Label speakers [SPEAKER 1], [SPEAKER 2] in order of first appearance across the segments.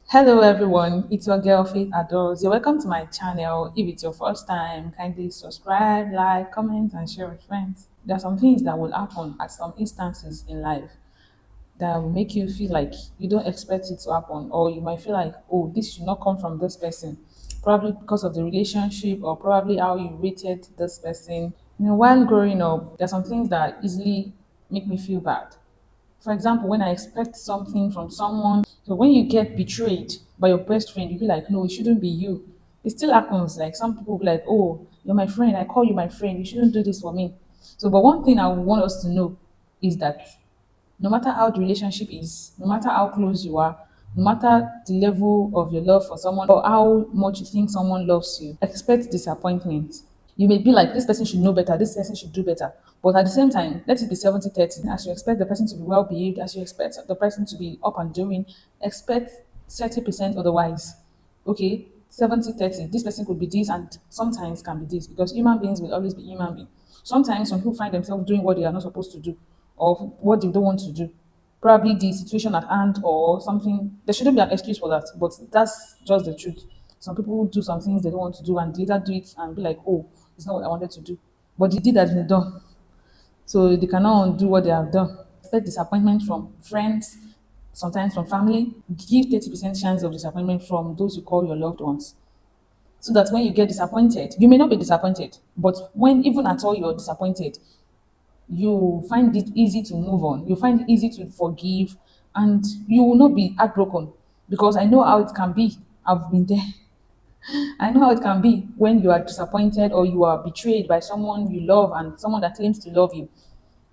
[SPEAKER 1] Hello everyone, it's your girl Faith Adores. You're welcome to my channel. If it's your first time, kindly subscribe, like, comment, and share with friends. There are some things that will happen at some instances in life that will make you feel like you don't expect it to happen, or you might feel like, oh, this should not come from this person. Probably because of the relationship, or probably how you rated this person. While growing up, there are some things that easily make me feel bad. For example, when I expect something from someone, so when you get betrayed by your best friend, you feel like, no, it shouldn't be you. It still happens. Like some people be like, oh, you're my friend. I call you my friend. You shouldn't do this for me. So, but one thing I want us to know is that no matter how the relationship is, no matter how close you are, no matter the level of your love for someone or how much you think someone loves you, expect disappointment. You may be like, this person should know better, this person should do better. But at the same time, let it be 70-30. As you expect the person to be well behaved, as you expect the person to be up and doing, expect 30% otherwise. Okay, 70-30. This person could be this and sometimes can be this because human beings will always be human beings. Sometimes some people find themselves doing what they are not supposed to do or what they don't want to do. Probably the situation at hand or something. There shouldn't be an excuse for that, but that's just the truth. Some people do some things they don't want to do and later do it and be like, oh, it's not what I wanted to do. But they did that in the done. So they cannot undo what they have done. Expect disappointment from friends, sometimes from family. Give 30% chance of disappointment from those you call your loved ones. So that when you get disappointed, you may not be disappointed, but when even at all you're disappointed, you find it easy to move on. You find it easy to forgive, and you will not be heartbroken because I know how it can be. I've been there. I know how it can be when you are disappointed or you are betrayed by someone you love and someone that claims to love you.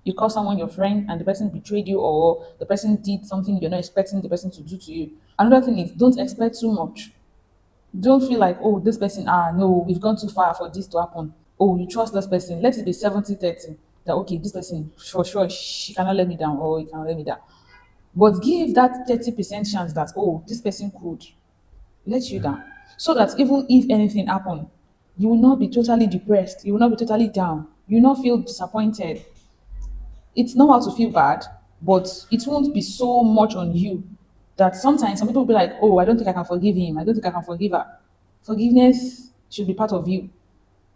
[SPEAKER 1] You call someone your friend and the person betrayed you or the person did something you're not expecting the person to do to you. Another thing is don't expect too much. Don't feel like, oh, this person, no, we've gone too far for this to happen. Oh, you trust this person. Let it be 70-30. That, okay, this person, for sure, she cannot let me down or he cannot let me down. But give that 30% chance that, oh, this person could let you down. So that even if anything happened, you will not be totally depressed. You will not be totally down. You will not feel disappointed. It's normal to feel bad, but it won't be so much on you that sometimes some people will be like, oh, I don't think I can forgive him. I don't think I can forgive her. Forgiveness should be part of you.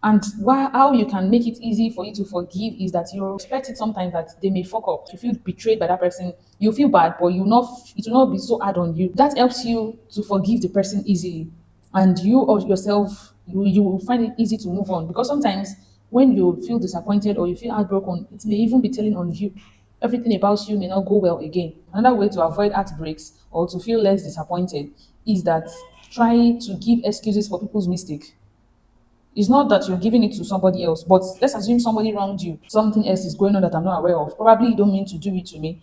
[SPEAKER 1] And how you can make it easy for you to forgive is that you expect it sometimes that they may fuck up. You feel betrayed by that person. You feel bad, but it will not be so hard on you. That helps you to forgive the person easily. And you or yourself, you will find it easy to move on. Because sometimes when you feel disappointed or you feel heartbroken, it may even be telling on you. Everything about you may not go well again. Another way to avoid heartbreaks or to feel less disappointed is that try to give excuses for people's mistake. It's not that you're giving it to somebody else, but let's assume somebody wronged you. Something else is going on that I'm not aware of. Probably you don't mean to do it to me.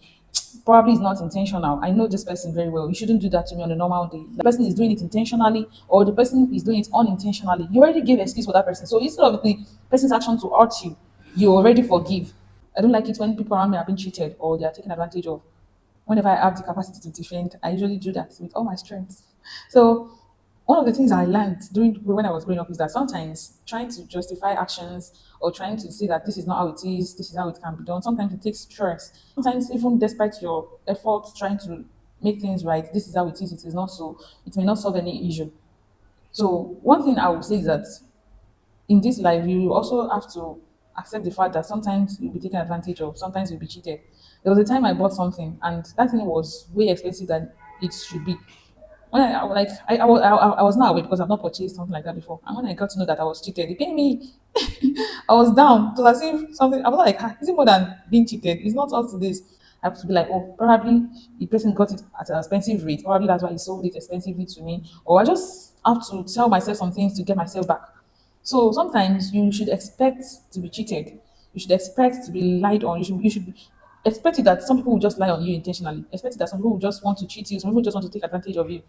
[SPEAKER 1] Probably it's not intentional. I know this person very well. You shouldn't do that to me on a normal day. The person is doing it intentionally, or the person is doing it unintentionally. You already gave excuse for that person. So instead of the person's action to hurt you, you already forgive. I don't like it when people around me are being cheated or they are taken advantage of. Whenever I have the capacity to defend, I usually do that with all my strength. So one of the things I learned during when I was growing up is that sometimes trying to justify actions or trying to say that this is not how it is, this is how it can be done, sometimes it takes stress. Sometimes even despite your efforts trying to make things right, this is how it is not so, it may not solve any issue. So one thing I would say is that in this life, you also have to accept the fact that sometimes you'll be taken advantage of, sometimes you'll be cheated. There was a time I bought something, and that thing was way expensive than it should be. When I was not aware because I've not purchased something like that before. And when I got to know that I was cheated, it paid me. I was down. It was as if something, I was like, is it more than being cheated? It's not all to this. I have to be like, oh, probably the person got it at an expensive rate. Probably that's why he sold it expensively to me. Or I just have to tell myself some things to get myself back. So sometimes you should expect to be cheated. You should expect to be lied on. You should expect it that some people will just lie on you intentionally. Expect it that some people will just want to cheat you. Some people just want to take advantage of you.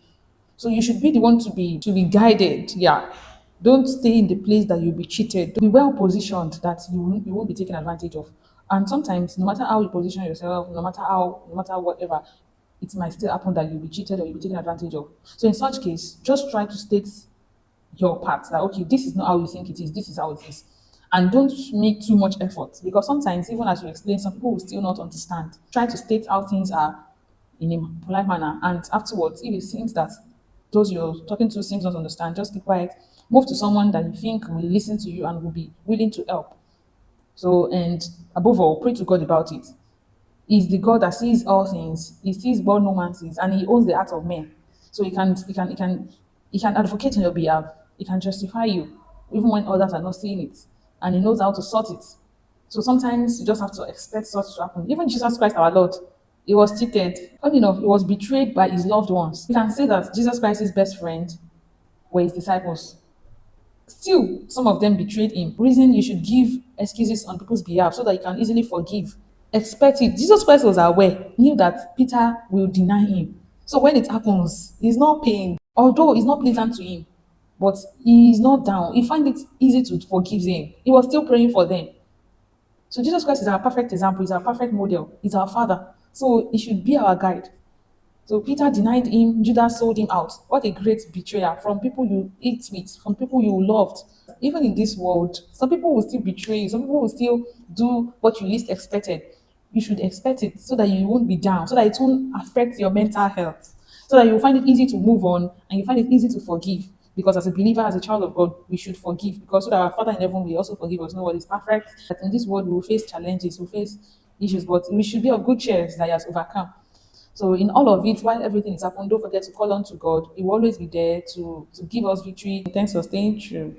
[SPEAKER 1] So you should be the one to be guided. Yeah. Don't stay in the place that you'll be cheated. Be well positioned that you won't be taken advantage of. And sometimes, no matter how you position yourself, no matter whatever, it might still happen that you'll be cheated or you'll be taken advantage of. So in such case, just try to state your part that okay, this is not how you think it is, this is how it is. And don't make too much effort because sometimes, even as you explain, some people will still not understand. Try to state how things are in a polite manner, and afterwards, if it seems that those you're talking to seems not to understand, just keep quiet. Move to someone that you think will listen to you and will be willing to help. So, and above all, pray to God about it. He's the God that sees all things. He sees what no man sees, and he owns the heart of men. So he can advocate on your behalf. He can justify you, even when others are not seeing it, and he knows how to sort it. So sometimes you just have to expect such to happen. Even Jesus Christ, our Lord, he was cheated. Funny enough, he was betrayed by his loved ones. You can say that Jesus Christ's best friend were his disciples. Still, some of them betrayed him. Reason you should give excuses on people's behalf so that you can easily forgive. Expect it. Jesus Christ was aware, knew that Peter will deny him. So when it happens, he's not pained. Although it's not pleasant to him, but he is not down. He find it easy to forgive them. He was still praying for them. So Jesus Christ is our perfect example. He's our perfect model. He's our father. So he should be our guide. So Peter denied him, Judas sold him out. What a great betrayer from people you eat with, from people you loved. Even in this world, some people will still betray you, some people will still do what you least expected. You should expect it so that you won't be down, so that it won't affect your mental health, so that you find it easy to move on and you find it easy to forgive. Because as a believer, as a child of God, we should forgive because so that our Father in heaven will also forgive us. Nobody is perfect. But in this world, we will face challenges, we will face issues, but we should be of good cheer that He has overcome. So in all of it, while everything is happening, don't forget to call on to God. He will always be there to give us victory. Thanks for staying true.